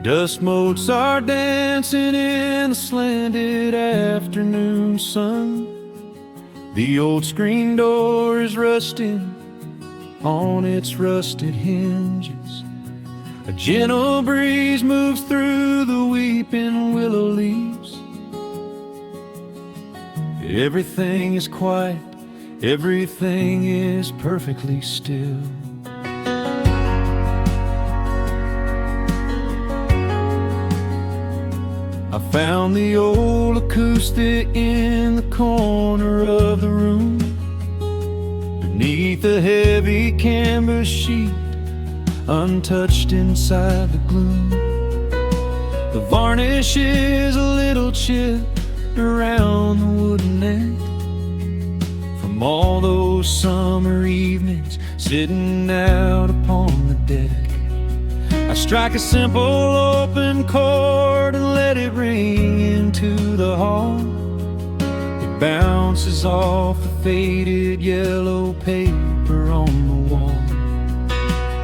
Dust motes are dancing in the slanted afternoon sun. The old screen door is rusting on its rusted hinges. A gentle breeze moves through the weeping willow leaves. Everything is quiet, everything is perfectly still. I found the old acoustic in the corner of the room, beneath a heavy canvas sheet, untouched inside the gloom. The varnish is a little chipped around the wooden neck from all those summer evenings sitting out upon the deck. I strike a simple open chord and let it ring into the hall. It bounces off the faded yellow paper on the wall.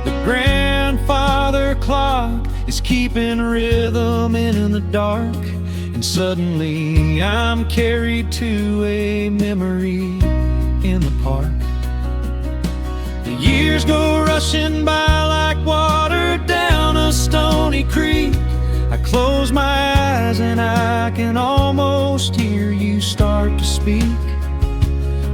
The grandfather clock is keeping rhythm in the dark, and suddenly I'm carried to a memory in the park. The years go rushing by like water down a stony creek. I close my eyes and I can almost hear you start to speak.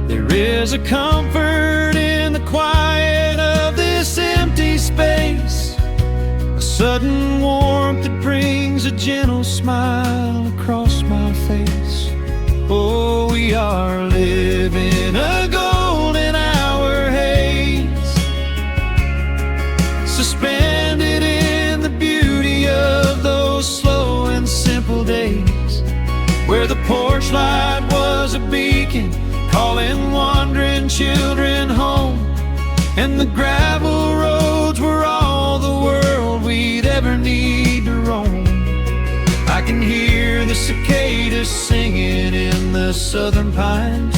There is a comfort in the quiet of this empty space, a sudden warmth that brings a gentle smile across my face. Oh, we are living a golden hour haze, suspended in the beauty of those slow and simple days, where the porch light was a beacon calling wandering children home, and the gravel roads were all the world we'd ever need to roam. I can hear the cicadas singing in the southern pines.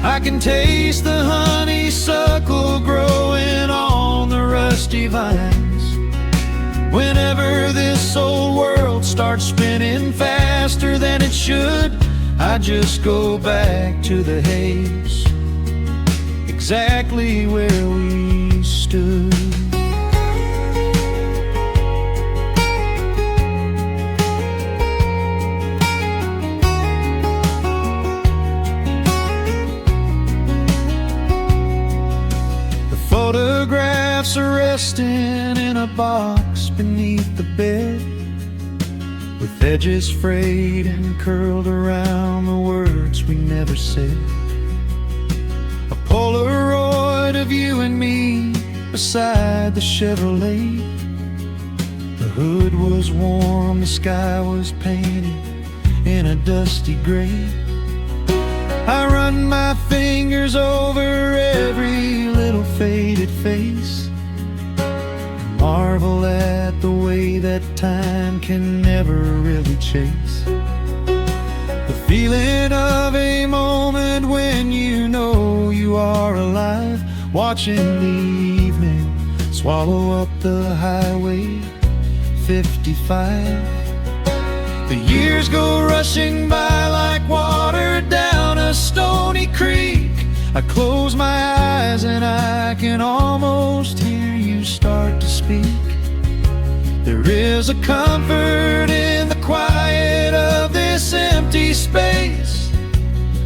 I can taste the honeysuckle growing on the rusty vines. Whenever this old world starts spinning faster than it should, I just go back to the haze, exactly where we stood. Photographs are resting in a box beneath the bed, with edges frayed and curled around the words we never said. A Polaroid of you and me beside the Chevrolet. The hood was warm, the sky was painted in a dusty gray. I run my fingers over every little faded face, marvel at the way that time can never really chase. The feeling of a moment when you know you are alive, watching the evening swallow up the highway 55. The years go rushing by like water down a stony creek. I close my eyes and I can almost hear you start to speak. There is a comfort in the quiet of this empty space,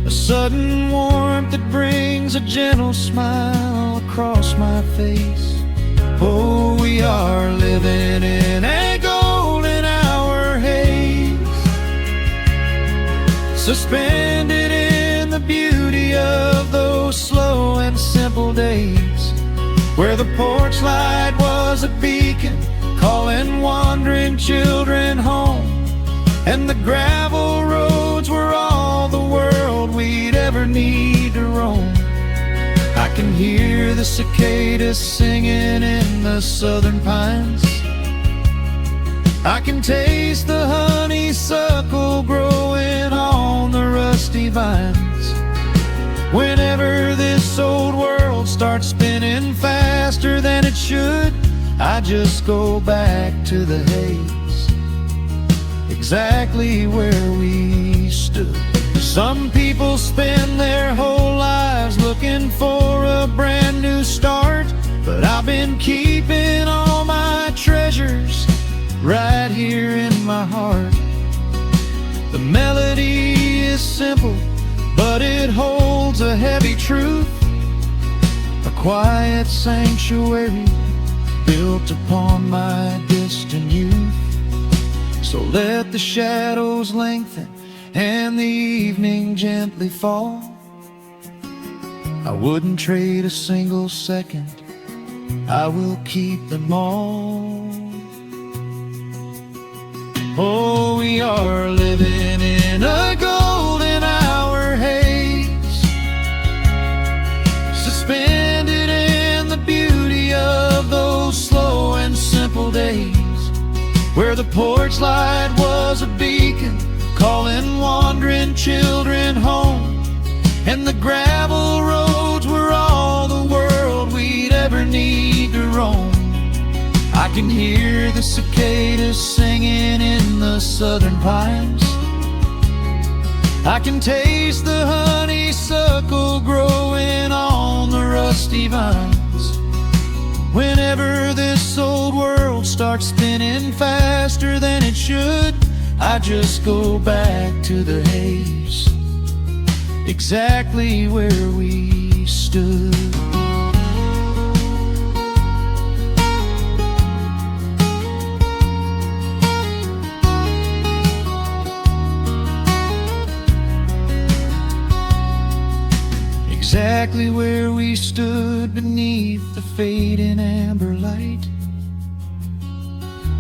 a sudden warmth that brings a gentle smile across my face. Oh, we are living in a golden hour haze, suspended in the beauty of those slow and simple days, where the porch light was a beacon calling wandering children home, and the gravel roads were all the world we'd ever need to roam. I can hear the cicadas singing in the southern pines. I can taste the honeysuckle growing on the rusty vines. Whenever this old world starts spinning faster than it should, I just go back to the haze, exactly where we stood. Some people spend their whole lives looking for a brand new start, but I've been keeping all my treasures right here in my heart. The melody is simple, but it holds a heavy truth, a quiet sanctuary built upon my distant youth. So let the shadows lengthen and the evening gently fall. I wouldn't trade a single second, I will keep them all. Oh, we are living in a golden hour haze, suspended in the beauty of those slow and simple days, where the porch light was a beacon calling wandering children home, and the gravel roads were all the world we'd ever need to roam. I can hear the cicadas singing in the southern pines, I can taste the honeysuckle growing on the rusty vines. Whenever this old world starts spinning faster than it should, I just go back to the haze, exactly where we stood. Exactly where we stood beneath the fading amber light.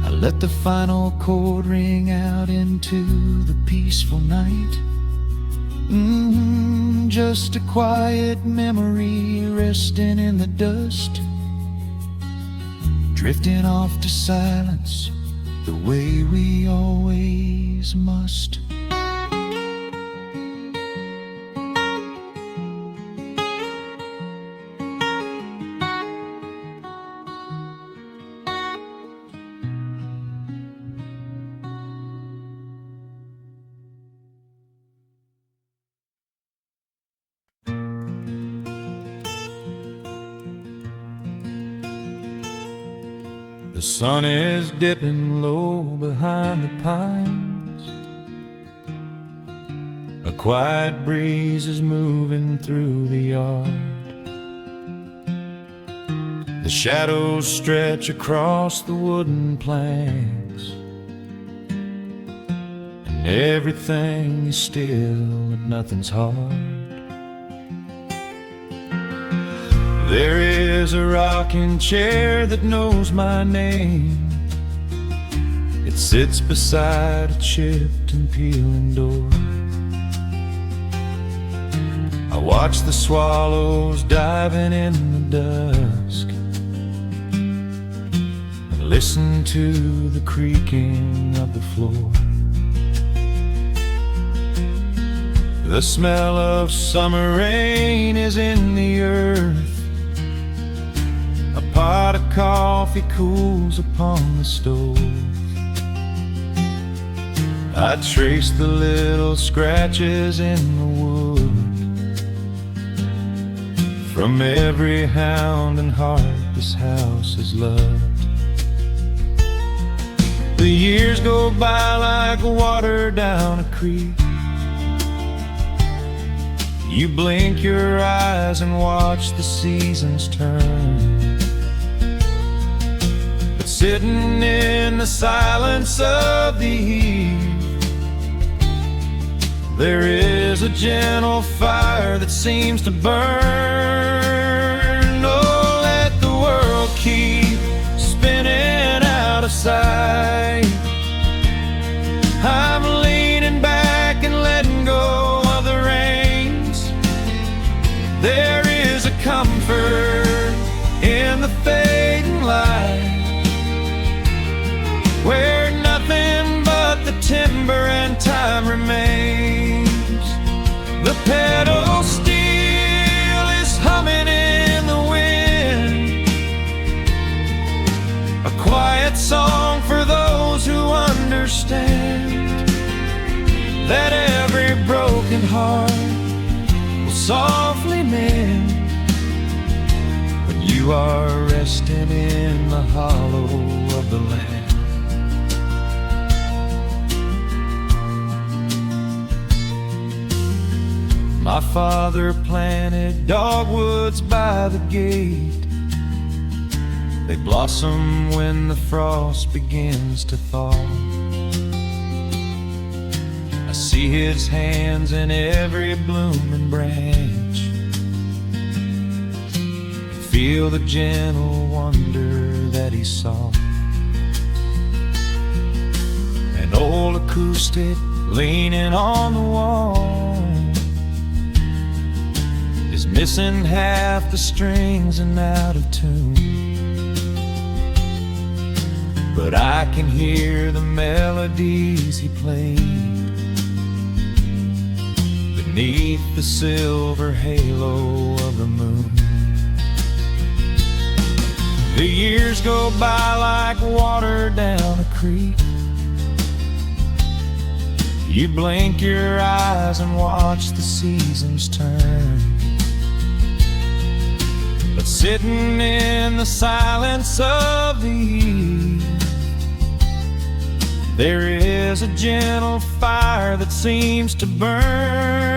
I let the final chord ring out into the peaceful night. Just a quiet memory resting in the dust, drifting off to silence the way we always must. The sun is dipping low behind the pines, a quiet breeze is moving through the yard. The shadows stretch across the wooden planks, and everything is still and nothing's hard. There is a rocking chair that knows my name. It sits beside a chipped and peeling door. I watch the swallows diving in the dusk, and listen to the creaking of the floor. The smell of summer rain is in the earth, a pot of coffee cools upon the stove. I trace the little scratches in the wood from every hound and heart this house has loved. The years go by like water down a creek. You blink your eyes and watch the seasons turn, but sitting in the silence of the eve, there is a gentle fire that seems to burn. Oh, let the world keep spinning out of sight. I'm leaning back and letting go of the reins. There is a comfort in the fading light, where nothing but the timber and time remains. The pedal steel is humming in the wind, heart will softly mend when you are resting in the hollow of the land. My father planted dogwoods by the gate. They blossom when the frost begins to thaw. I see his hands in every blooming branch, feel the gentle wonder that he saw. An old acoustic leaning on the wall is missing half the strings and out of tune, but I can hear the melodies he played beneath the silver halo of the moon. The years go by like water down a creek. You blink your eyes and watch the seasons turn, but sitting in the silence of the eve, there is a gentle fire that seems to burn.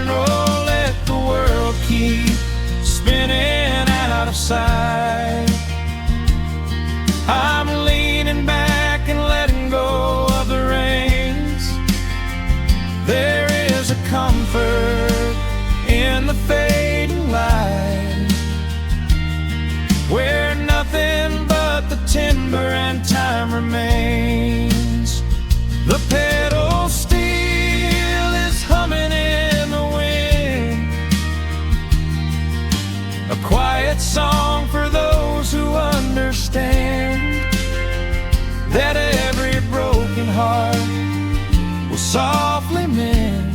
Oh, let the world keep spinning out of sight. I'm leaning back and letting go of the reins. There is a comfort in the fading light, where nothing but the timber and time remains. The pedal steel is humming in the wind, a quiet song for those who understand that every broken heart will softly mend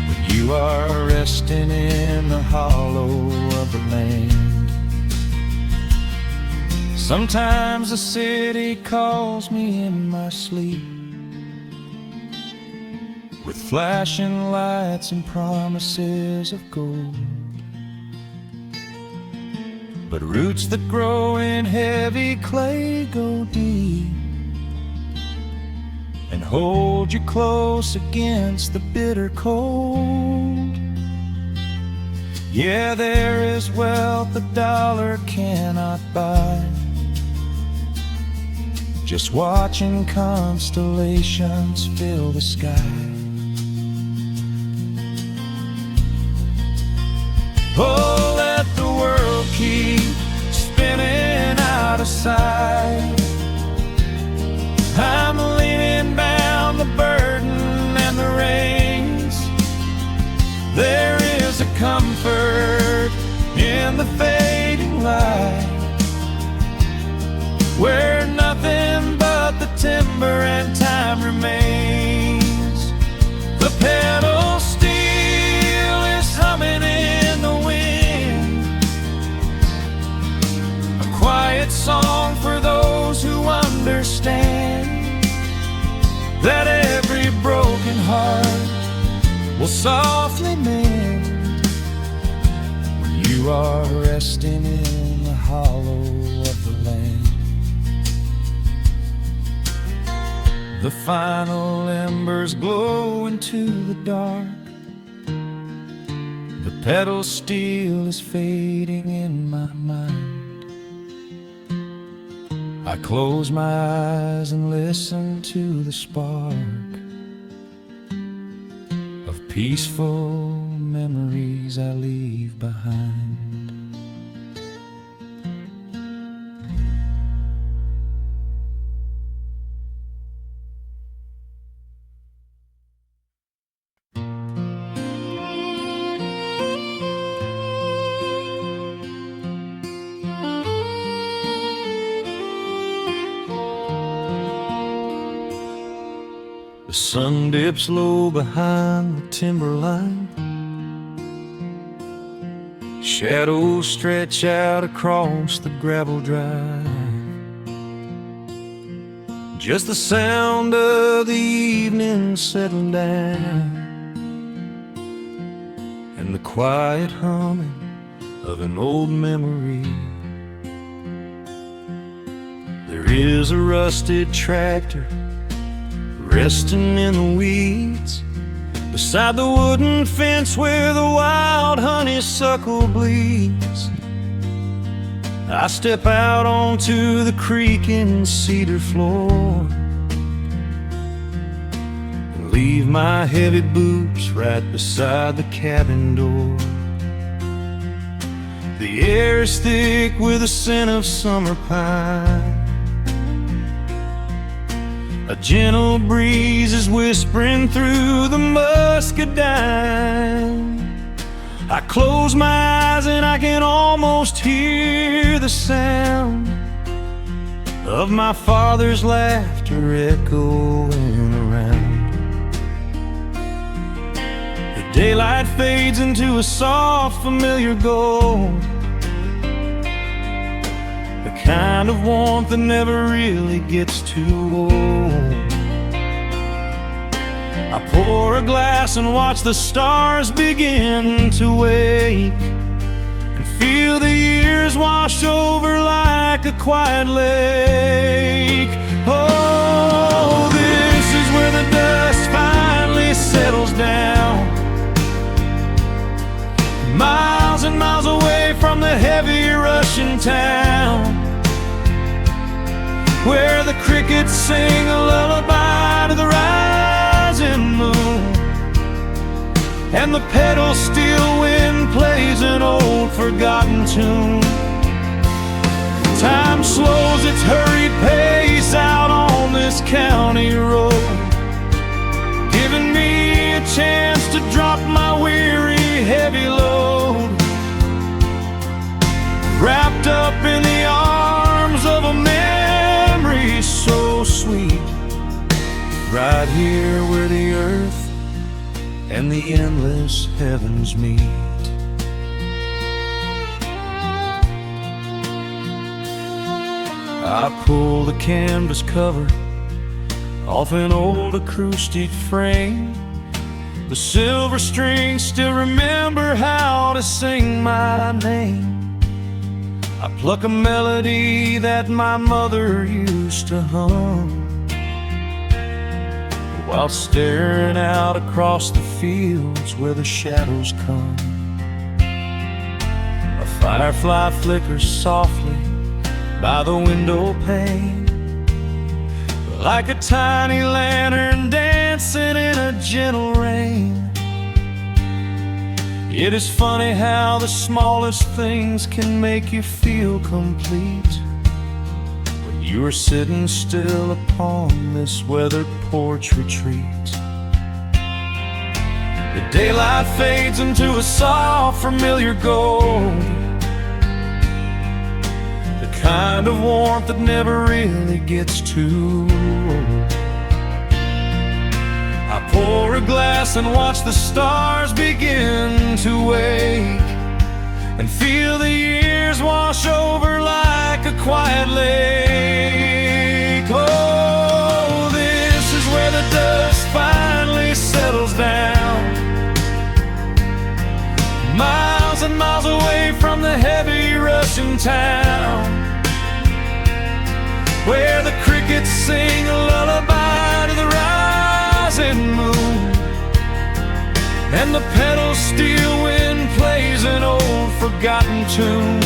when you are resting in the hollow of the land. Sometimes the city calls me in my sleep, with flashing lights and promises of gold, but roots that grow in heavy clay go deep and hold you close against the bitter cold. Yeah, there is wealth a dollar cannot buy, just watching constellations fill the sky. Oh, let the world keep spinning out of sight. I'm leaning down the burden and the reins. There is a comfort in the fading light, where nothing but the timber and time remains. The pedal steel is humming in the wind, a quiet song for those who understand that every broken heart will softly mend when you are resting in the hollow of the land. The final embers glow into the dark. The pedal steel is fading in my mind. I close my eyes and listen to the spark of peaceful memories I leave behind. The sun dips low behind the timberline. Shadows stretch out across the gravel drive. just the sound of the evening settling down, and the quiet humming of an old memory. There is a rusted tractor resting in the weeds beside the wooden fence where the wild honeysuckle bleeds. I step out onto the creaking cedar floor and leave my heavy boots right beside the cabin door. The air is thick with the scent of summer pine. A gentle breeze is whispering through the muscadine. I close my eyes and I can almost hear the sound of my father's laughter echoing around. The daylight fades into a soft, familiar gold, the kind of warmth that never really gets too old. I pour a glass and watch the stars begin to wake, and feel the years wash over like a quiet lake. Oh, this is where the dust finally settles down, miles and miles away from the heavy Russian town, where the crickets sing a lullaby to the rising moon, and the pedal steel wind plays an old forgotten tune. Time slows its hurried pace out on this county road, giving me a chance to drop my weary heavy load, wrapped up in the arms of a memory so sweet, right here where the earth and the endless heavens meet. I pull the canvas cover off an old acoustic frame. The silver strings still remember how to sing my name. I pluck a melody that my mother used to hum while staring out across the fields where the shadows come. A firefly flickers softly by the window pane, like a tiny lantern dancing in a gentle rain. It is funny how the smallest things can make you feel complete when you are sitting still upon this weathered porch retreat. The daylight fades into a soft, familiar gold, the kind of warmth that never really gets too old. I pour a glass and watch the stars begin to wake, and feel the years wash over like a quiet lake. Oh, this is where the dust finally settles down, miles and miles away from the heavy Russian town, where the crickets sing a lullaby to the rising moon, and the pedal steel wind plays an old forgotten tune.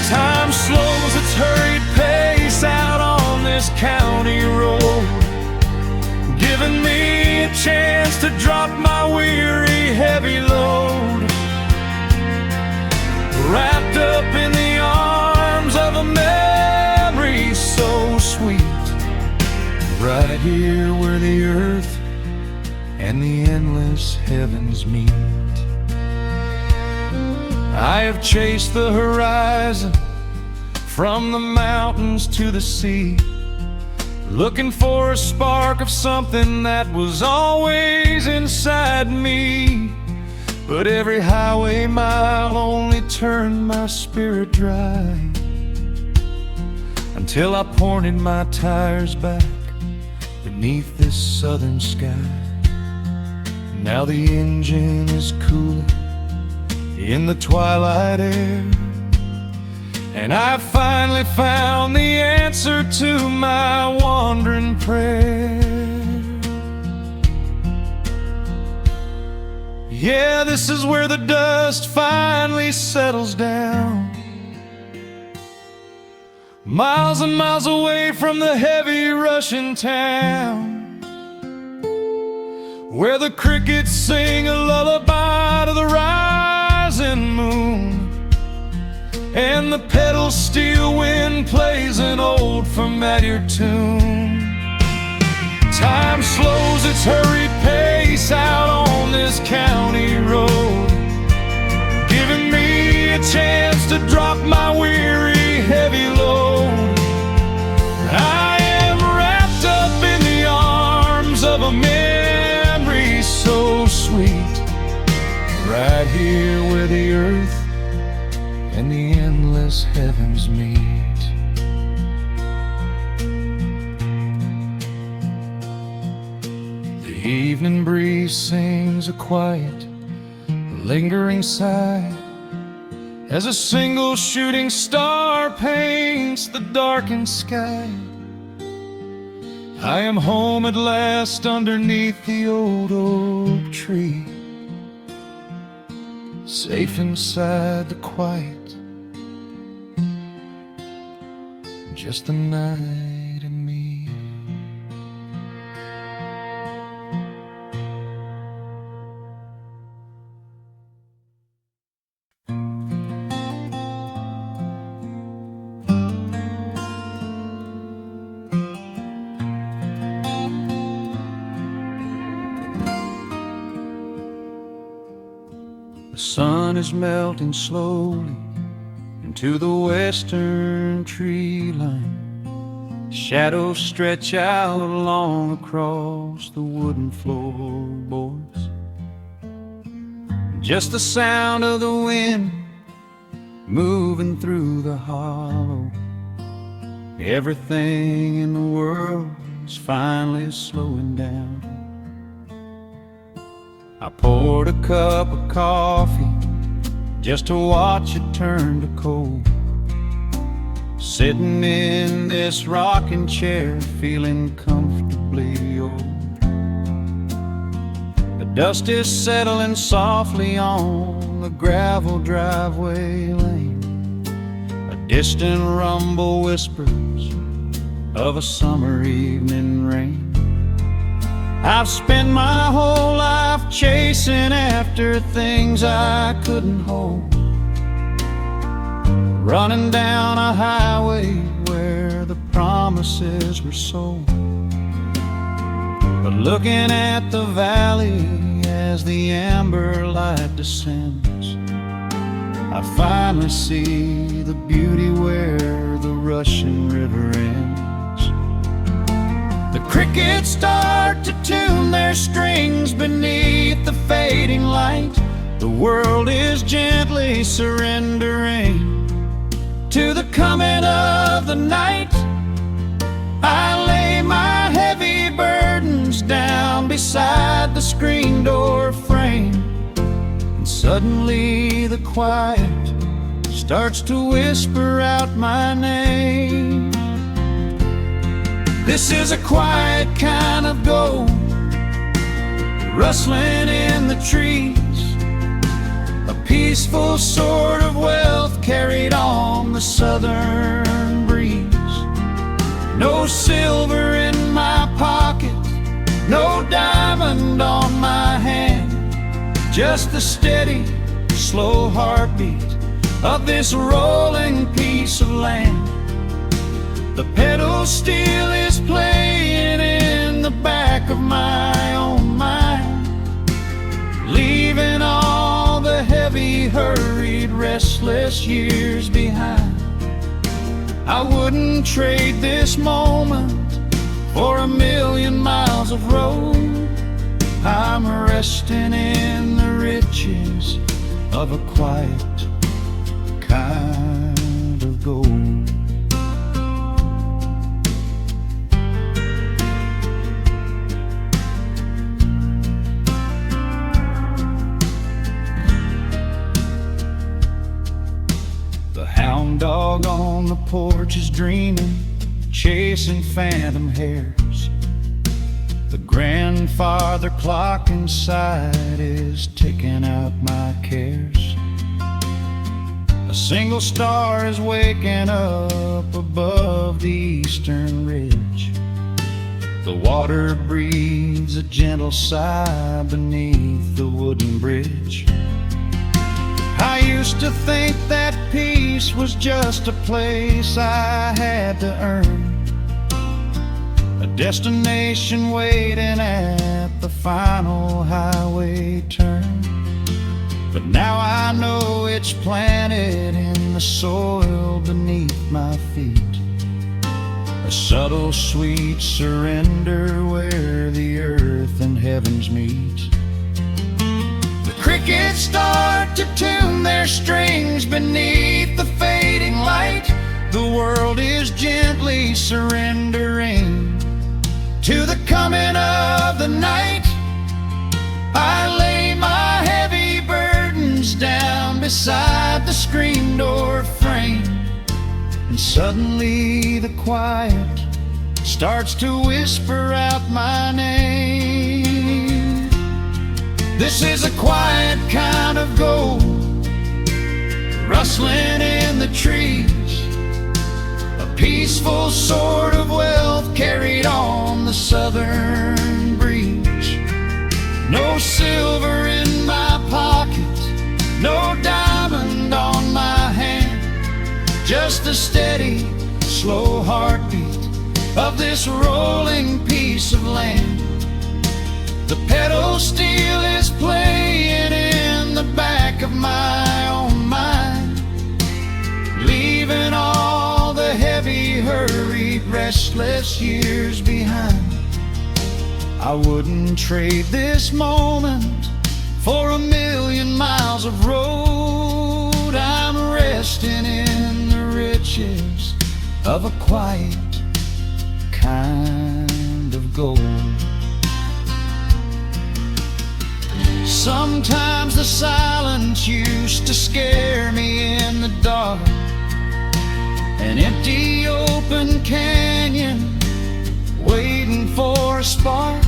Time slows its hurried pace out on this county road, giving me a chance to drop my weary heavy load, wrapped up in the arms of a memory so sweet, right here where the earth and the endless heavens meet. I have chased the horizon from the mountains to the sea, looking for a spark of something that was always inside me. But every highway mile only turned my spirit dry, until I pointed my tires back beneath this southern sky. Now the engine is cooling in the twilight air, and I finally found the answer to my wandering prayer. Yeah, this is where the dust finally settles down, miles and miles away from the heavy Russian town, where the crickets sing a lullaby to the rising moon, and the pedal steel wind plays an old familiar tune. Time slows its hurried pace out on this county road, giving me a chance to drop my weary, heavy load. I am wrapped up in the arms of a memory so sweet, right here where the earth and the endless heavens meet. The evening breeze sings a quiet, lingering sigh as a single shooting star paints the darkened sky. I am home at last underneath the old oak tree, safe inside the quiet, just the night and me. The sun is melting slowly into the western tree line. Shadows stretch out long across the wooden floorboards. Just the sound of the wind moving through the hollow. Everything in the world is finally slowing down. I poured a cup of coffee just to watch it turn to cold, sitting in this rocking chair feeling comfortably old. The dust is settling softly on the gravel driveway lane. A distant rumble whispers of a summer evening rain. I've spent my whole life chasing after things I couldn't hold, running down a highway where the promises were sold. But looking at the valley as the amber light descends, I finally see the beauty where the Russian River ends. The crickets start to tune their strings beneath the fading light. The world is gently surrendering to the coming of the night. I lay my heavy burdens down beside the screen door frame, and suddenly the quiet starts to whisper out my name. This is a quiet kind of gold, rustling in the trees, a peaceful sort of wealth carried on the southern breeze. No silver in my pocket, no diamond on my hand, just the steady, slow heartbeat of this rolling piece of land. The pedal steel is playing in the back of my own mind, leaving all the heavy, hurried, restless years behind. I wouldn't trade this moment for 1,000,000 miles of road. I'm resting in the riches of a quiet kind of gold. on the porch is dreaming, chasing phantom hares. The grandfather clock inside is ticking out my cares. A single star is waking up above the eastern ridge. The water breathes a gentle sigh beneath the wooden bridge. I used to think that peace was just a place I had to earn, a destination waiting at the final highway turn. But now I know it's planted in the soil beneath my feet, a subtle sweet surrender where the earth and heavens meet. The crickets start to tune their strings beneath the fading light. The world is gently surrendering to the coming of the night. I lay my heavy burdens down beside the screen door frame, and suddenly the quiet starts to whisper out my name. This is a quiet kind of gold, rustling in the trees, a peaceful sort of wealth carried on the southern breeze. No silver in my pocket, no diamond on my hand, just a steady, slow heartbeat of this rolling piece of land. The pedal steel is playing in the back of my own mind, leaving all the heavy, hurried, restless years behind. I wouldn't trade this moment for 1,000,000 miles of road. I'm resting in the riches of a quiet kind of gold. Sometimes the silence used to scare me in the dark, an empty open canyon waiting for a spark.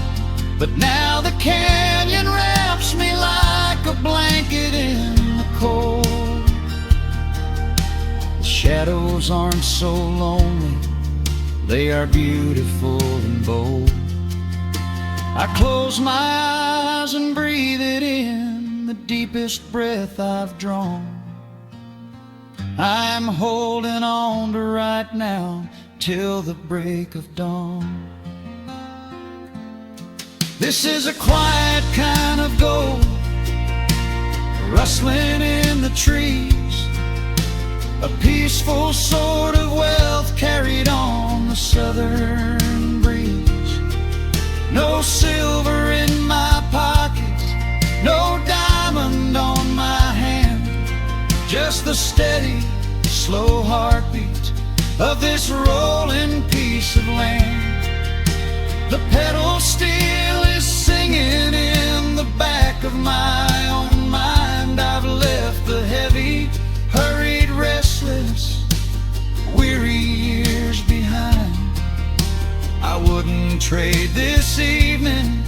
But now the canyon wraps me like a blanket in the cold. The shadows aren't so lonely, they are beautiful and bold. I close my eyes and breathe it in, the deepest breath I've drawn. I'm holding on to right now till the break of dawn. This is a quiet kind of gold, rustling in the trees, a peaceful sort of wealth carried on the southern breeze. No silver in my pocket, no diamond on my hand, just the steady, slow heartbeat of this rolling piece of land. The pedal steel is singing in the back of my own mind. I've left the heavy, hurried, restless, weary years behind. I wouldn't trade this evening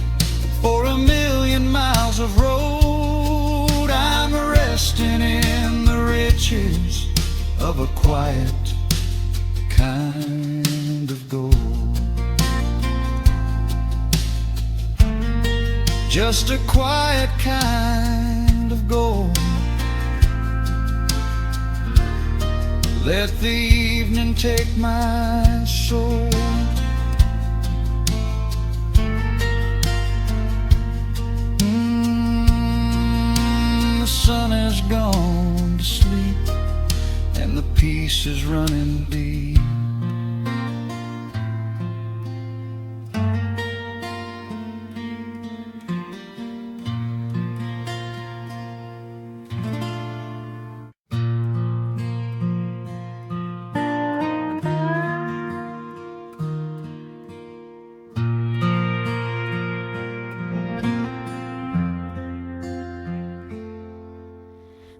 for 1,000,000 miles of road. I'm resting in the riches of a quiet kind of gold. Just a quiet kind of gold. Let the evening take my soul. The sun has gone to sleep and the peace is running deep.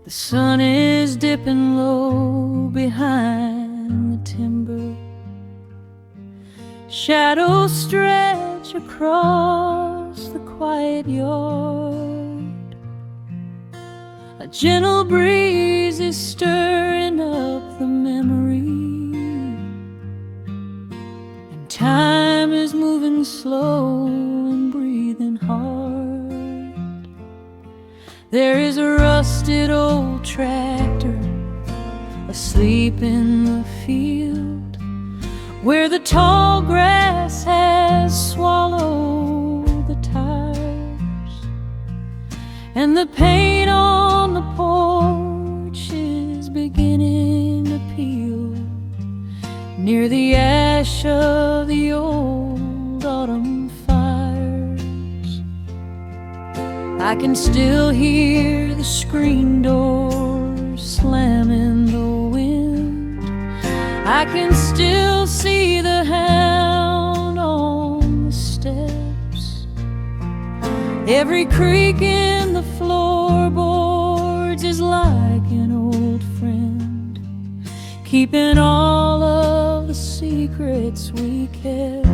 The sun is dipping low behind Shadows stretch across the quiet yard. A gentle breeze is stirring up the memory, and time is moving slow and breathing hard. There is a rusted old tractor asleep in the field, where the tall grass has swallowed the tires, and the paint on the porch is beginning to peel near the ash of the old autumn fires. I can still hear the screen door slam in the wind. I can still see the hound on the steps. Every creak in the floorboards is like an old friend, keeping all of the secrets we kept.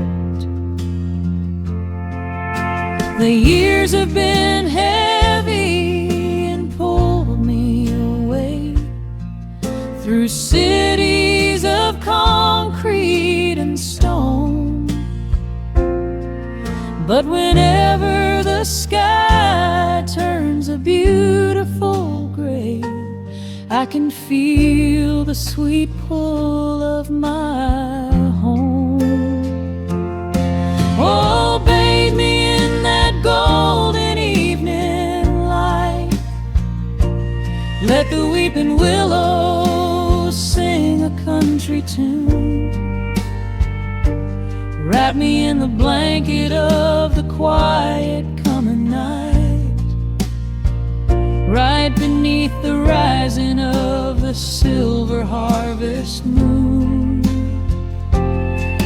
The years have been heavy and pulled me away through cities of concrete and stone. But whenever the sky turns a beautiful gray, I can feel the sweet pull of my home. Oh, bathe me in that golden evening light. Let the weeping willows sing a country tune. Wrap me in the blanket of the quiet coming night, right beneath the rising of the silver harvest moon.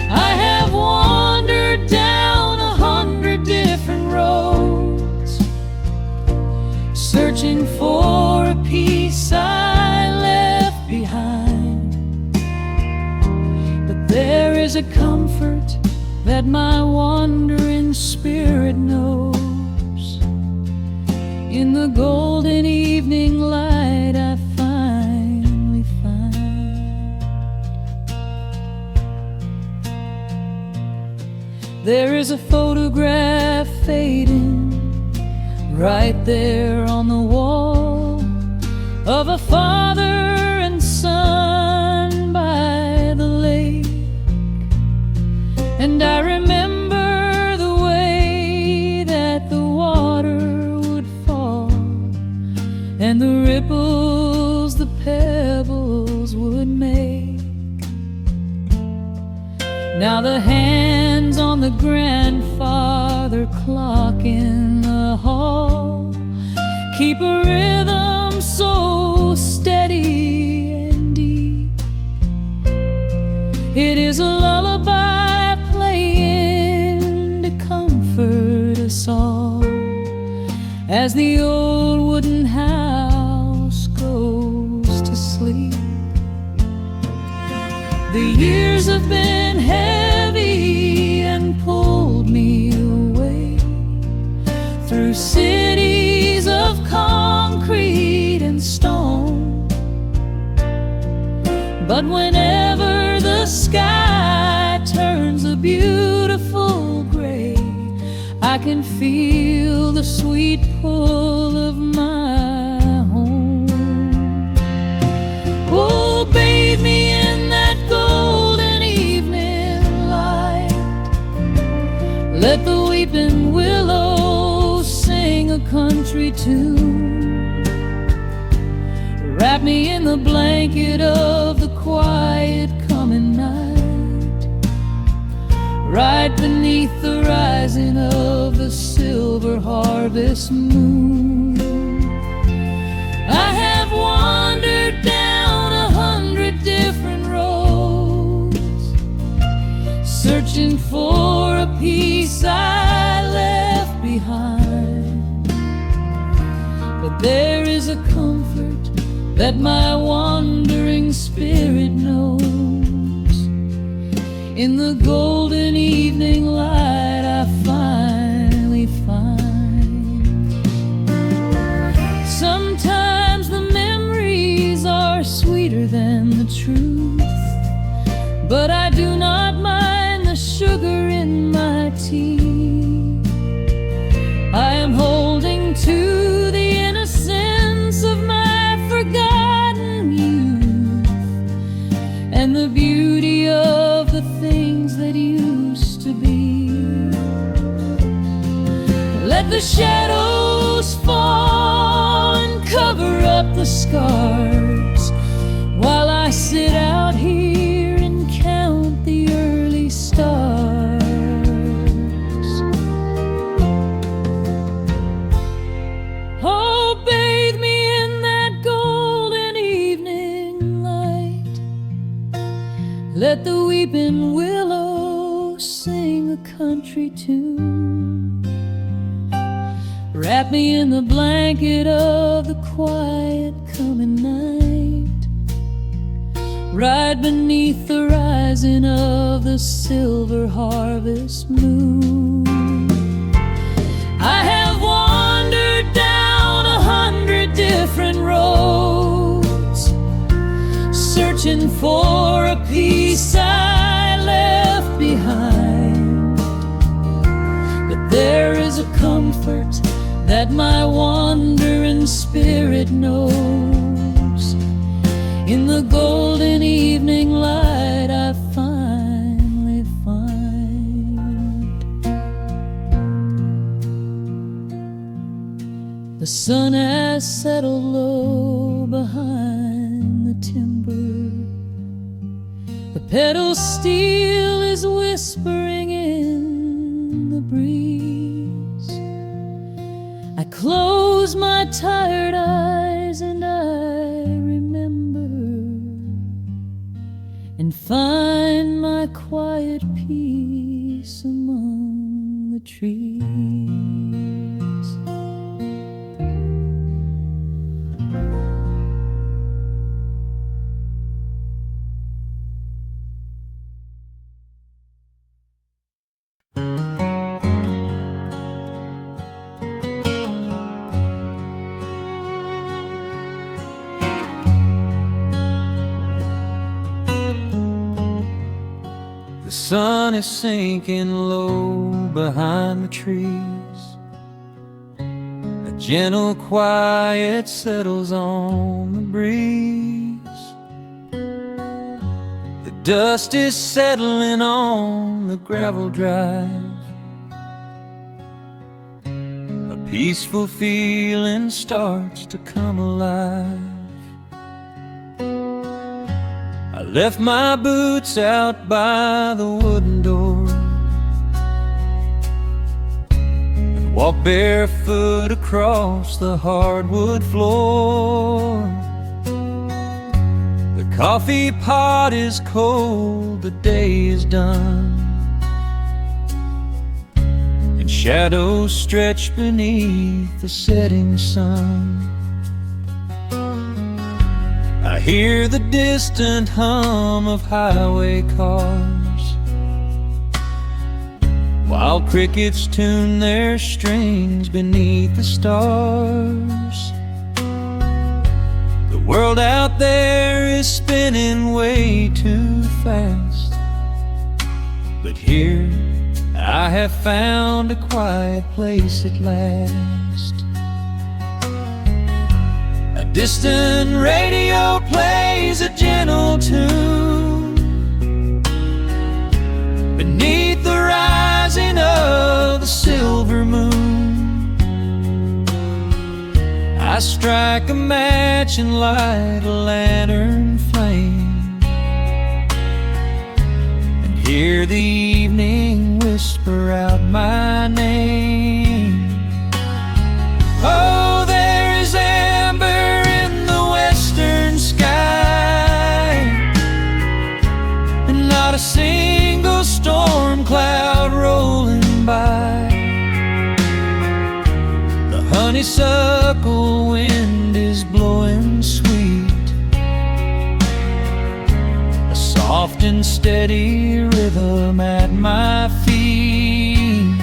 I have wandered down 100 different roads, searching for a piece I left behind. But there is a comfort that my wandering spirit knows. In the golden evening light I finally find. There is a photograph fading right there on the wall, of a father and son by the lake. And I remember the way that the water would fall, and the ripples the pebbles would make. Now the hands on the grandfather clock in the hall keep a rhythm so steady and deep. It is a lullaby playing to comfort us all as the old wooden house goes to sleep. The years have been heavy and pulled me away through cities of concrete and stone. But whenever the sky turns a beautiful gray, I can feel the sweet pull of my home. Oh, bathe me in that golden evening light. Let the weeping willows sing a country tune. Wrap me in the blanket of the quiet coming night, right beneath the rising of the silver harvest moon. I have wandered down 100 different roads, searching for a piece I left behind. But there is a comfort that my wandering spirit knows. In the golden evening light I finally find. Sometimes the memories are sweeter than the truth, but I do not mind the sugar in my tea. I am holding to the innocence of my forgotten youth, and the beauty of the things that used to be. Let the shadows fall and cover up the scars, while I sit out here and count the early stars. Oh, bathe me in that golden evening light. Let the weeping willow sing a country tune. Wrap me in the blanket of the quiet coming night. Ride beneath the rising of the silver harvest moon. I have wandered down 100 different roads, searching for a piece I left behind. But there is a comfort that my wandering spirit knows. In the golden evening light I finally find. The sun has settled low behind the timber. The pedal steel is whispering in the breeze. I close my tired eyes and I remember, and find my quiet peace among the trees. The sun is sinking low behind the trees. A gentle quiet settles on the breeze. The dust is settling on the gravel drive. A peaceful feeling starts to come alive. I left my boots out by the wooden door and walked barefoot across the hardwood floor. The coffee pot is cold, the day is done, and shadows stretch beneath the setting sun. I hear the distant hum of highway cars, while crickets tune their strings beneath the stars. The world out there is spinning way too fast, but here I have found a quiet place at last. A distant radio plays a gentle tune beneath the rising of the silver moon. I strike a match and light a lantern flame, and hear the evening whisper out my name. Oh, there is amber in the western sky, and not a single storm cloud rolling by. The honeysuckle wind is blowing sweet, a soft soft and steady rhythm at my feet.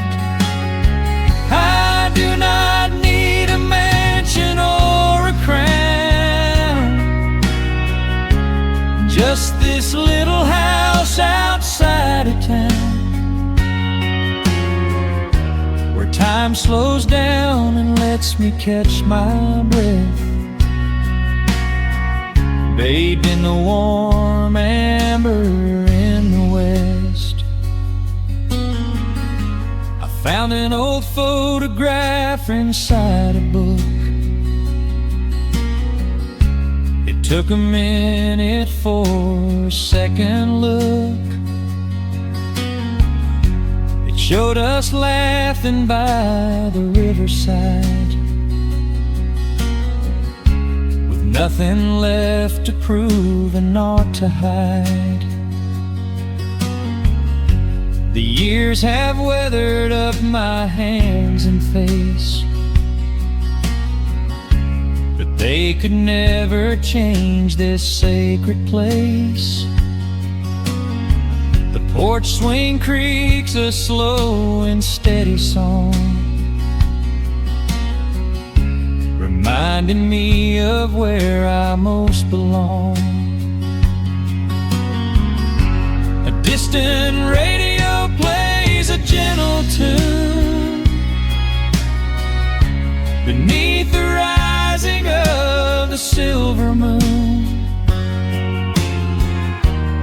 I do not need a mansion or a crown, just this little house outside of town, where time slows down and lets me catch my breath, bathed in the warm amber in the west. I found an old photograph inside a book. It took a minute for a second look. It showed us laughing by the riverside, nothing left to prove and naught to hide. The years have weathered up my hands and face, but they could never change this sacred place. The porch swing creaks a slow and steady song, reminding me of where I most belong. A distant radio plays a gentle tune beneath the rising of the silver moon.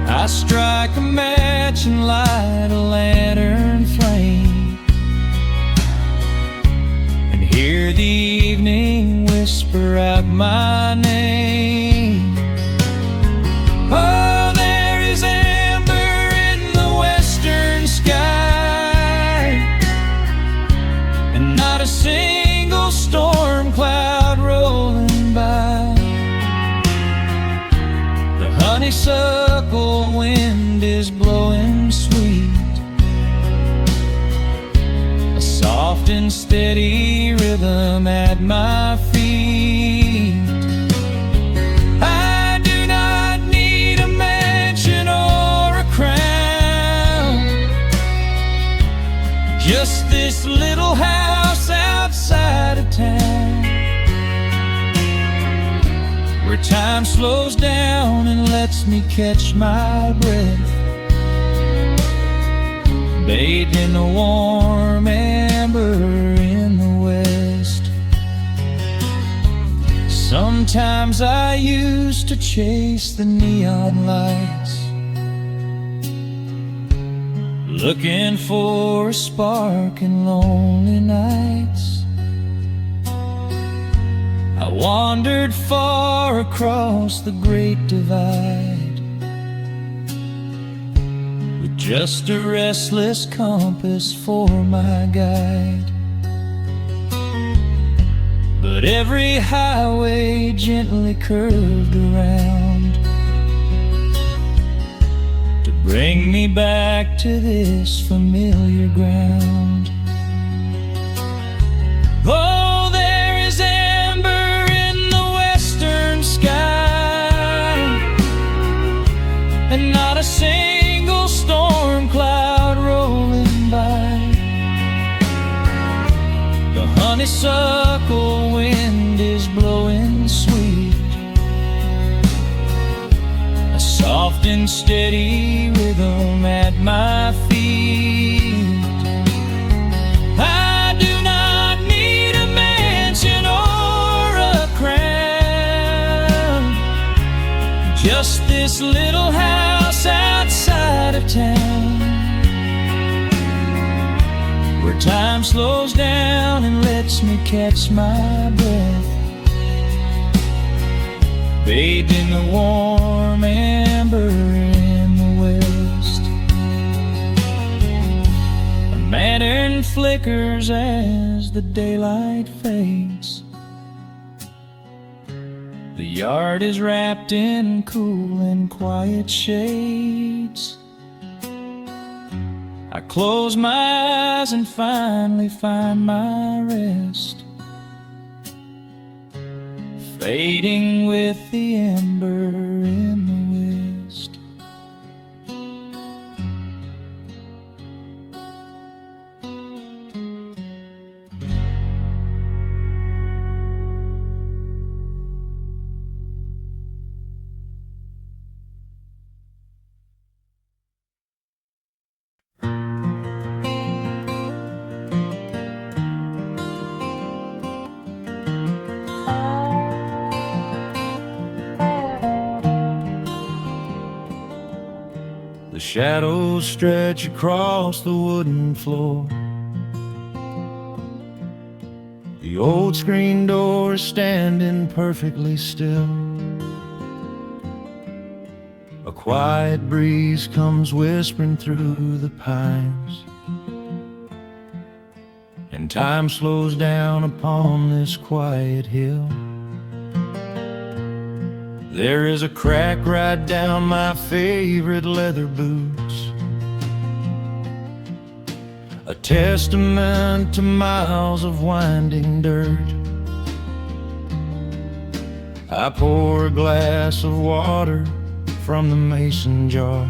I strike a match and light a lantern flame, and hear the evening whisper out my name. Oh, there is amber in the western sky, and not a single storm cloud rolling by. The honeysuckle wind is blowing sweet, a soft and steady rhythm at my feet. I do not need a mansion or a crown, just this little house outside of town, where time slows down and lets me catch my breath, bathed in the warm amber in the west. Sometimes I used to chase the neon lights, looking for a spark in lonely nights. I wandered far across the great divide, with just a restless compass for my guide. But every highway gently curved around to bring me back to this familiar ground. Oh, there is amber in the western sky, and not a single storm cloud rolling by. The honeysuckle wind is blowing sweet, a soft and steady rhythm at my feet. I do not need a mansion or a crown, just this little house outside of town, where time slows down and lets me catch my breath, bathed in the warm amber in the west. A lantern flickers as the daylight fades. The yard is wrapped in cool and quiet shades. I close my eyes and finally find my rest, fading with the ember in the west. shadows stretch across the wooden floor. The old screen door is standing perfectly still. A quiet breeze comes whispering through the pines, and time slows down upon this quiet hill. There is a crack right down my favorite leather boots, a testament to miles of winding dirt. I pour a glass of water from the mason jar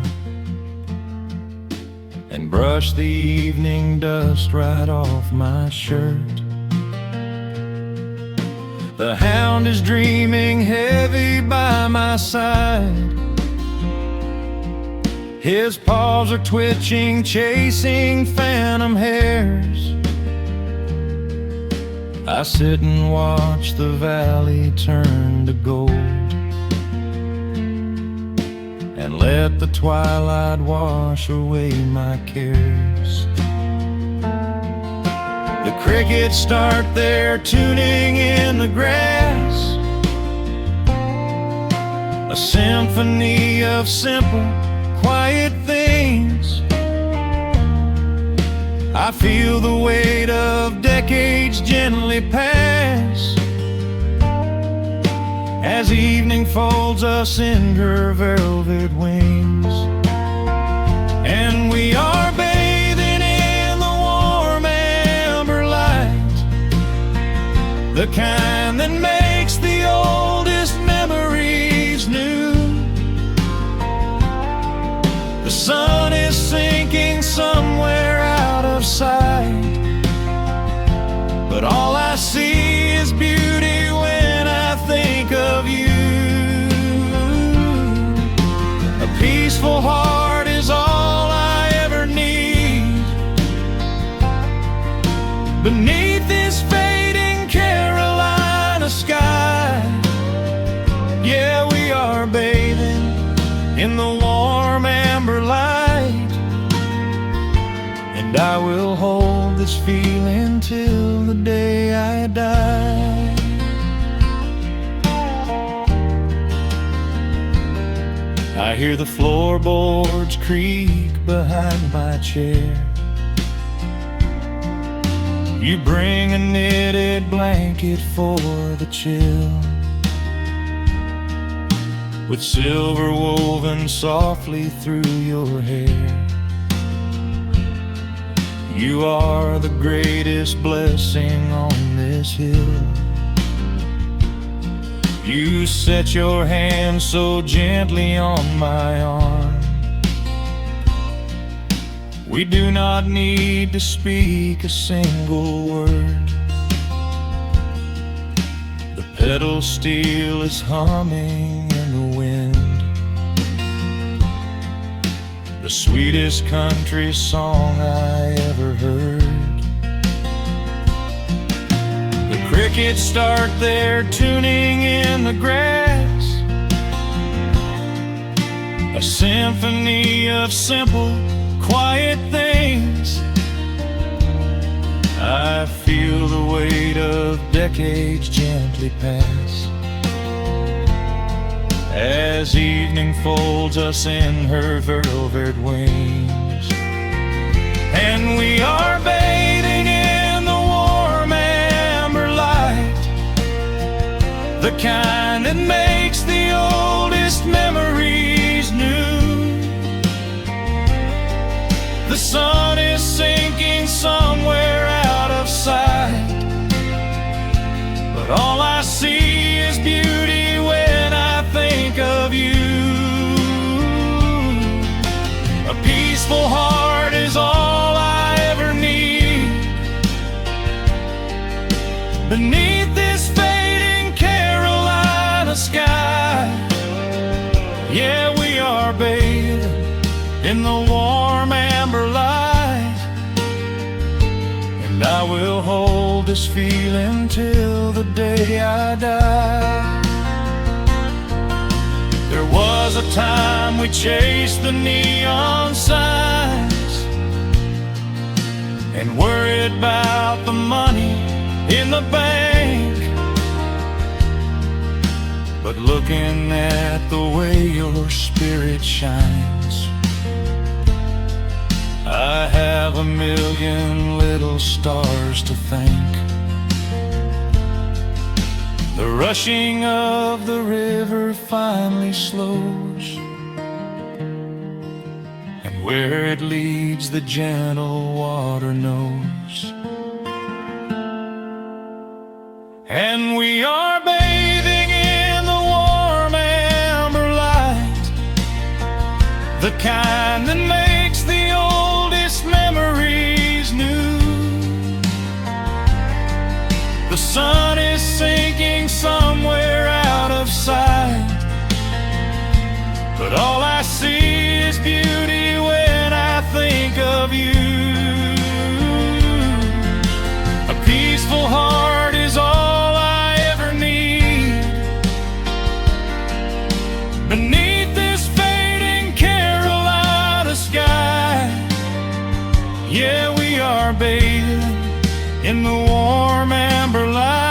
and brush the evening dust right off my shirt. The hound is dreaming heavy by my side. His paws are twitching, chasing phantom hares. I sit and watch the valley turn to gold, and let the twilight wash away my cares. The crickets start their tuning in the grass, a symphony of simple, quiet things. I feel the weight of decades gently pass, as evening folds us in her velvet wings. And we are bathing in the warm amber light, the kind that makes the oldest memories new. The sun is sinking somewhere out of sight, but all I see is beauty when I think of you. A peaceful heart is all I ever need. Beneath this fading Carolina sky, yeah, we are bathing in the warm amber light, and I will hold this feeling till the day I die. I hear the floorboards creak behind my chair. You bring a knitted blanket for the chill, with silver woven softly through your hair. You are the greatest blessing on this hill. You set your hand so gently on my arm. We do not need to speak a single word. The pedal steel is humming in the wind, the sweetest country song I ever heard. The crickets start their tuning in the grass, a symphony of simple, quiet things. I feel the weight of decades gently pass, as evening folds us in her velvet wings. And we are bathing in the warm amber light, the kind that makes the oldest memories new. The sun is sinking somewhere out of sight, but all I see is beauty when I think of you. A peaceful heart is all I ever need. Beneath this fading Carolina sky, yeah, we are bathing in the warm amber light, and I will hold this feeling till the day I die. There was a time we chased the neon signs and worried about the money in the bank. But looking at the way your spirit shines, I have a million little stars to thank. The rushing of the river finally slows, and where it leads the gentle water knows. And we are bathing in the warm amber light, the kind that makes the oldest memories new. The sun is sinking somewhere out of sight, but all I see is beauty when I think of you. A peaceful heart is all I ever need. Beneath this fading Carolina sky, yeah, we are bathing in the warm amber light.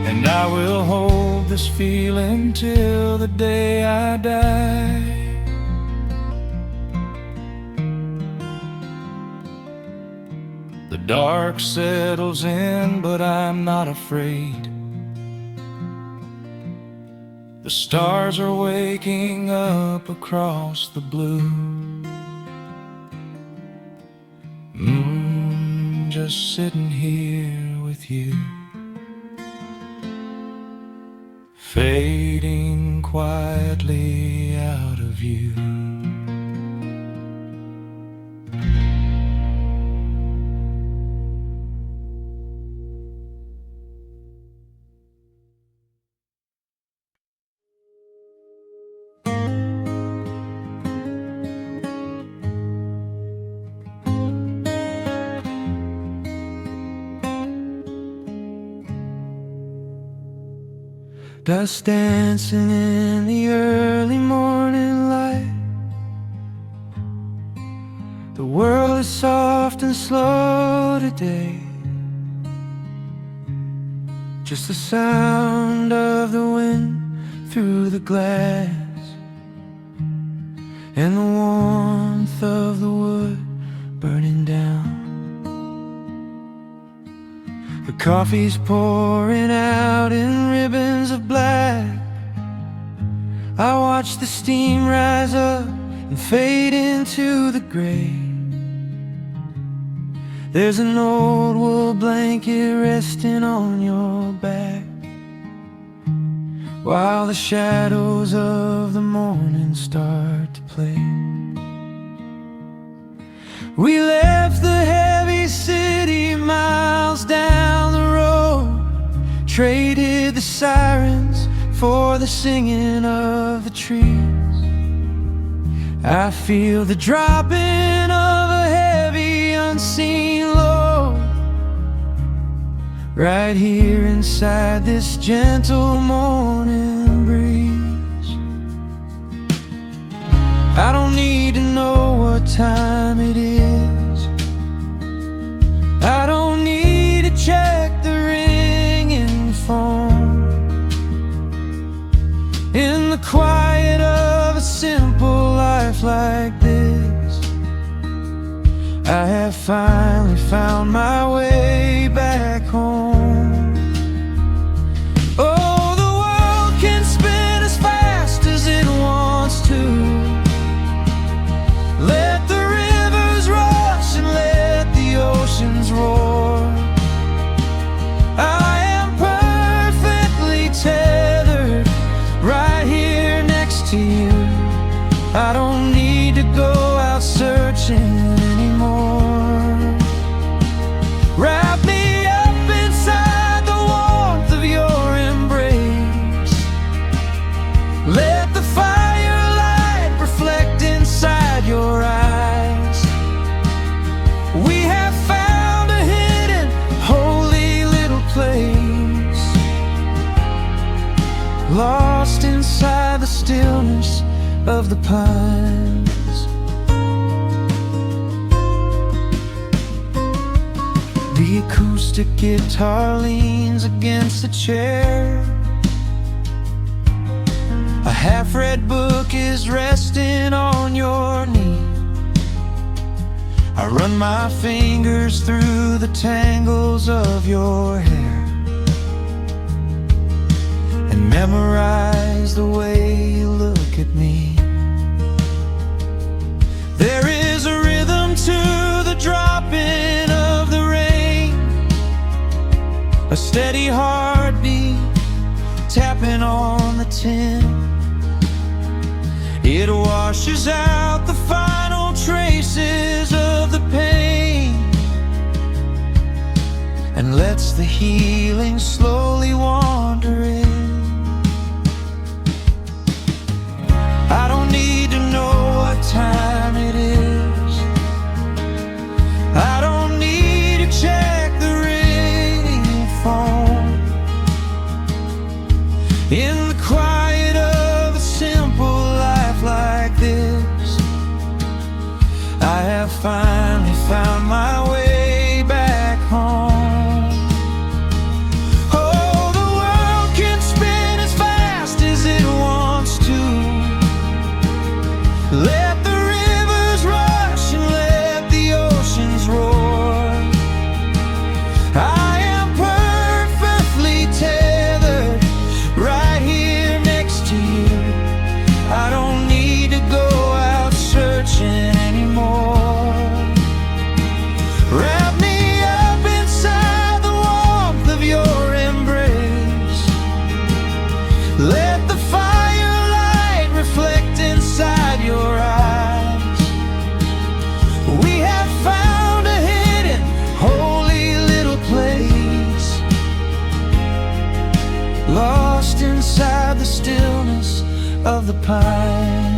And I will hold this feeling till the day I die. The dark settles in, but I'm not afraid. The stars are waking up across the blue. Just sitting here with you, fading quietly out of view. Dust dancing in the early morning light. The world is soft and slow today. Just the sound of the wind through the glass, and the warmth of the wood burning down. The coffee's pouring out in ribbons of black. I watch the steam rise up and fade into the gray. There's an old wool blanket resting on your back, while the shadows of the morning start to play. We left the heavy city miles down the road, traded the sirens for the singing of the trees. I feel the dropping of a heavy unseen load right here inside this gentle morning breeze. I don't need to know what time it is. I don't need to check the ringing phone. In the quiet of a simple life like this, I have finally found my way back home. Oh, the world can spin as fast as it wants to. Let the rivers rush and let the oceans roar. I am perfectly tethered right here next to you. I don't need to go out searching anymore. Wrap me up inside the warmth of your embrace. Let the firelight reflect inside your eyes. We have found a hidden, holy little place, lost in stillness of the pines. The acoustic guitar leans against the chair. A half-read book is resting on your knee. I run my fingers through the tangles of your hair and memorize the way you look at me. There is a rhythm to the dropping of the rain, a steady heartbeat tapping on the tin. It washes out the final traces of the pain and lets the healing slowly wander in. I don't need to know what time it is. I don't need to check the ringing phone. In the quiet of a simple life like this, I have finally found my way back home. Oh, the world can spin as fast as it wants to. Let the rivers rush and let the oceans roar. I am perfectly tethered right here next to you. I don't need to go out searching anymore. Wrap me up inside the warmth of your embrace. Let the firelight reflect inside your eyes. We have found a hidden, holy little place, lost inside the stillness of the pines.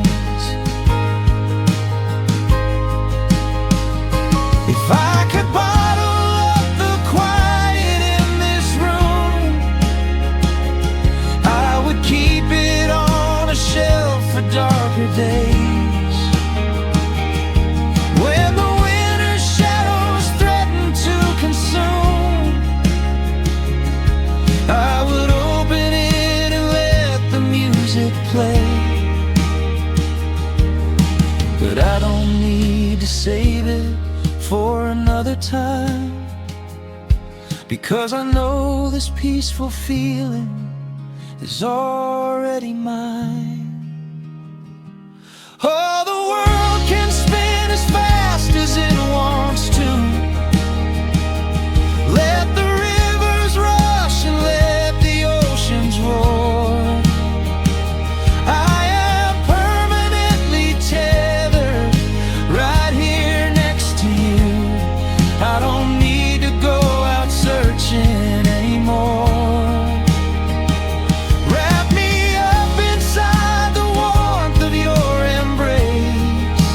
If I could bottle up the quiet in this room, I would keep it on a shelf for darker days. When the winter's shadows threaten to consume, I would open it and let the music play. But I don't need to save it for another time, because I know this peaceful feeling is already mine. Oh, the world can spin as fast as it wants to. Let the rivers rush and let the oceans roar. I am permanently tethered right here next to you. I don't need to go out searching anymore. Wrap me up inside the warmth of your embrace.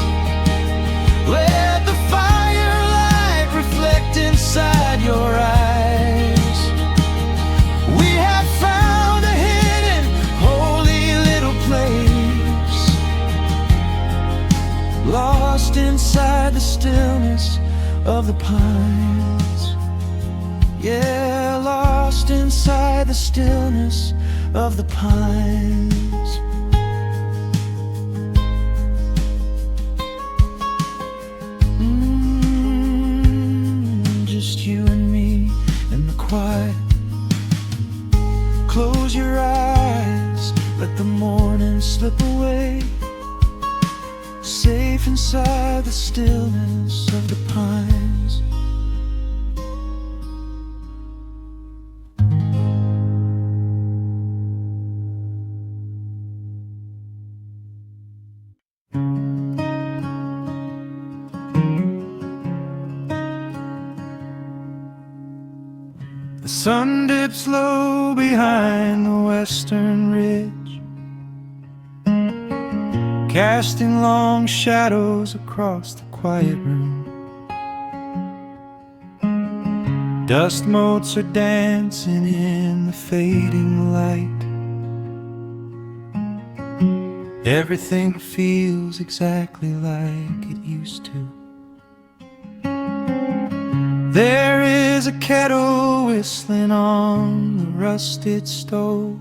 Let the firelight reflect inside your eyes. We have found a hidden, holy little place, lost inside the stillness of the pines. Yeah, lost inside the stillness of the pines. Just you and me in the quiet. Close your eyes, let the morning slip away, safe inside the stillness of the pines. The sun dips low behind the western ridge, casting long shadows across the quiet room. Dust motes are dancing in the fading light. Everything feels exactly like it used to. There is a kettle whistling on the rusted stove.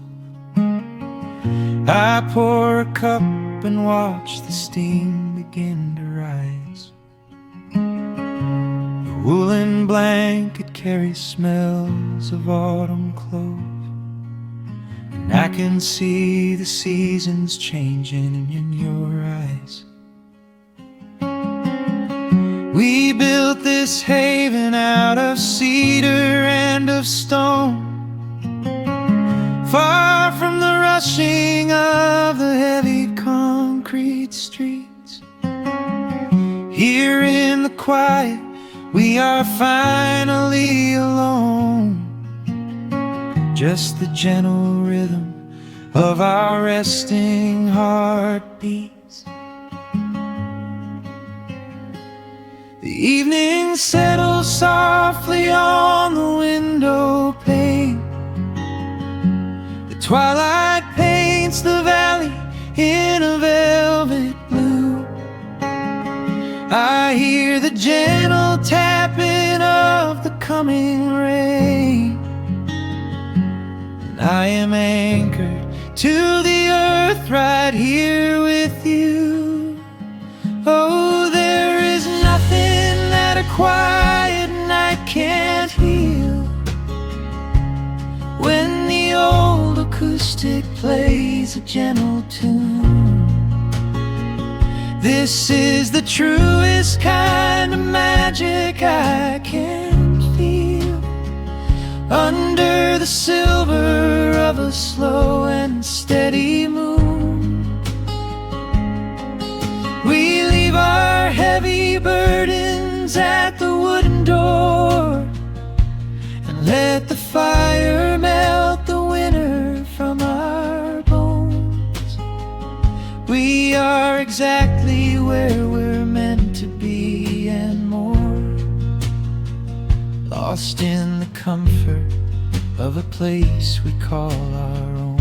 I pour a cup and watch the steam begin to rise. The woolen blanket carries smells of autumn clothes, and I can see the seasons changing in your eyes. We built this haven out of cedar and of stone, far from the rushing of the heavy concrete streets. Here in the quiet, we are finally alone. Just the gentle rhythm of our resting heartbeats. The evening settles softly on the window pane. The twilight paints the valley in a velvet blue. I hear the gentle tapping of the coming rain, and I am anchored to the earth right here with you. Oh, there is nothing that a quiet night can't heal, when the old acoustic plays a gentle tune. This is the truest kind of magic I can feel, under the silver of a slow and steady moon. We leave our heavy burdens at the wooden door, and let the fire melt the winter from our bones. We are exactly where we're meant to be and more, lost in the comfort of a place we call our own.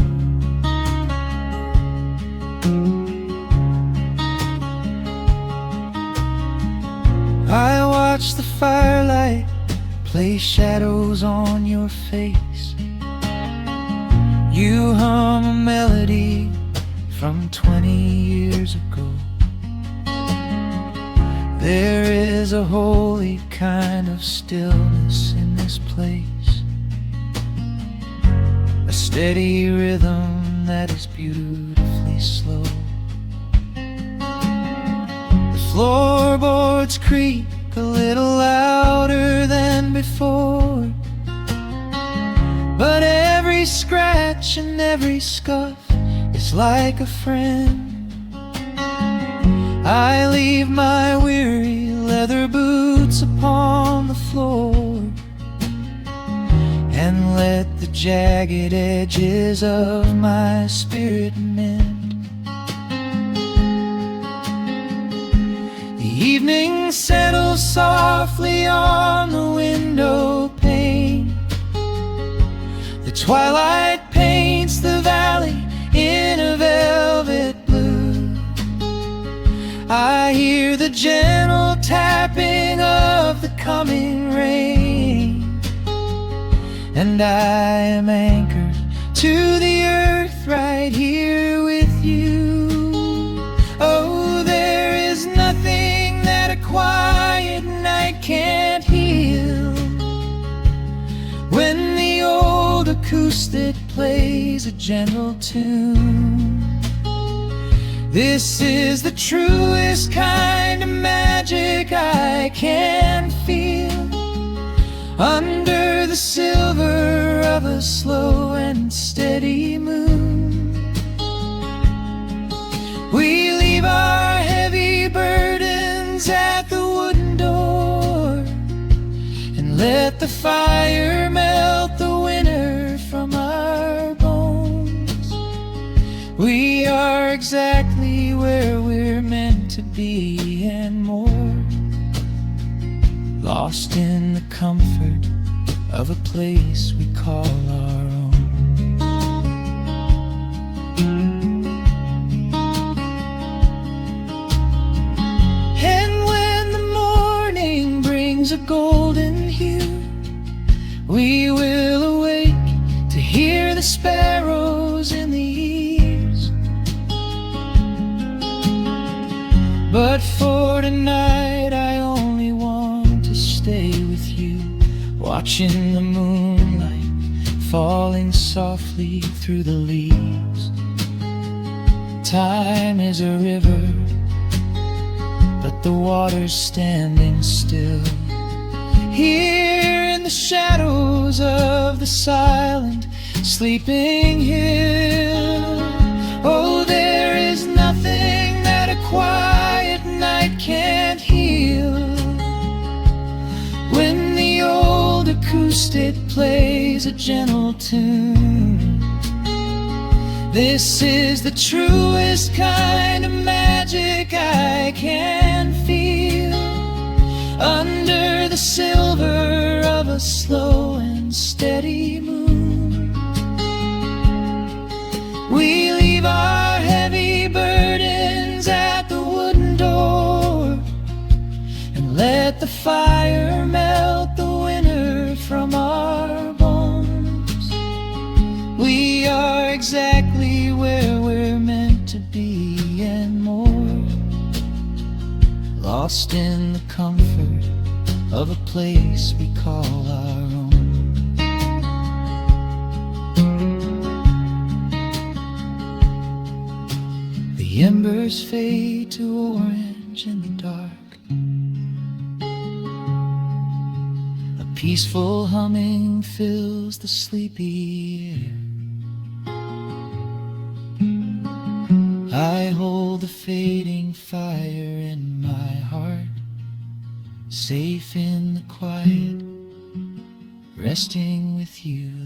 I watch the firelight play shadows on your face. You hum a melody from 20 years ago. There is a holy kind of stillness in this place, a steady rhythm that is beautifully slow. The floorboards creak a little louder than before, but every scratch and every scuff is like a friend. I leave my weary leather boots upon the floor, and let the jagged edges of my spirit mend. The evening settles softly on the window pane. The twilight paints the valley in a velvet blue. I hear the gentle tapping of the coming rain, and I am anchored to the earth right here with you. Oh, there is nothing that a quiet night can't heal, when the old acoustic plays a gentle tune. This is the truest kind of magic I can feel, under the silver of a slow and steady moon. We leave our heavy burdens at the wooden door, and let the fire melt the winter from our bones. We are exactly where we're meant to be and more, lost in the comfort of a place we call our own. wings a golden hue. We will awake to hear the sparrows in the eaves. But for tonight I only want to stay with you, watching the moonlight falling softly through the leaves. Time is a river, but the water's standing still. Here in the shadows of the silent, sleeping hill. Oh, there is nothing that a quiet night can't heal. When the old acoustic plays a gentle tune, this is the truest kind of magic I can feel. Under the silver of a slow and steady moon, we leave our heavy burdens at the wooden door, and let the fire melt the winter from our bones. We are exactly where we're meant to be and more, lost in the comfort of a place we call our own. The embers fade to orange in the dark. A peaceful humming fills the sleepy air. I hold the fading fire in my heart, safe in the quiet, resting with you